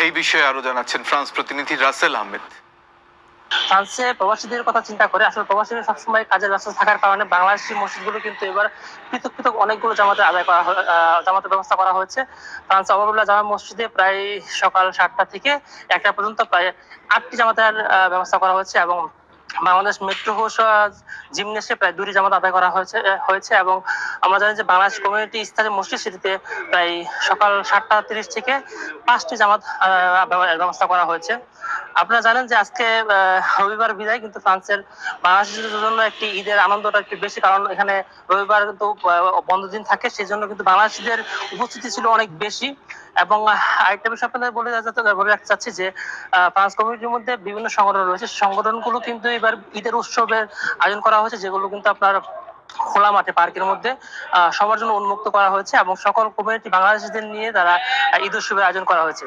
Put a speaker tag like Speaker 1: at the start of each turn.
Speaker 1: এই বিষয়ে আরো জানাচ্ছেন ফ্রান্স প্রতিনিধি রাসেল আহমেদ।
Speaker 2: ফ্রান্সে প্রবাসীদের কথা চিন্তা করে আসলে প্রবাসীরা সবসময় কাজের ব্যস্ত থাকার কারণে বাংলাদেশি মসজিদগুলো কিন্তু এবার পৃথক পৃথক অনেকগুলো জামাতের আদায় করা জামাতের ব্যবস্থা করা হয়েছে। ফ্রান্স অবাবুল্লাহ জামা মসজিদে প্রায় সকাল 7টা থেকে 1টা পর্যন্ত প্রায় 8টি জামাতের ব্যবস্থা করা হয়েছে এবং বাংলাদেশ মেট্রো জিমনেসে প্রায় 2টি জামাত আদায় করা হয়েছে এবং আমরা জানি যে বাংলাদেশ কমিউনিটি স্থানীয় মসজিদ সেটিতে প্রায় সকাল 7টা 30 থেকে 5টি জামাত ব্যবস্থা করা হয়েছে। আপনারা জানেন যে আজকে রবিবার বিদায়, কিন্তু ফ্রান্সের বাংলাদেশের জন্য একটি ঈদের আনন্দটা একটু বেশি, কারণ এখানে রবিবার কিন্তু বন্ধ দিন থাকে, সেই জন্য কিন্তু বাংলাদেশিদের উপস্থিতি ছিল অনেক বেশি। এবং আরেকটা বিষয় আপনাদের বলে রাখতে চাচ্ছি যে ফ্রান্স কমিউনিটির মধ্যে বিভিন্ন সংগঠন রয়েছে, সংগঠনগুলো কিন্তু এবার ঈদের উৎসবের আয়োজন করা হয়েছে, যেগুলো কিন্তু আপনার খোলা মাঠে পার্কের মধ্যে সবার জন্য উন্মুক্ত করা হয়েছে এবং সকল কমিউনিটি বাংলাদেশিদের নিয়ে তারা ঈদ উৎসবের আয়োজন করা হয়েছে।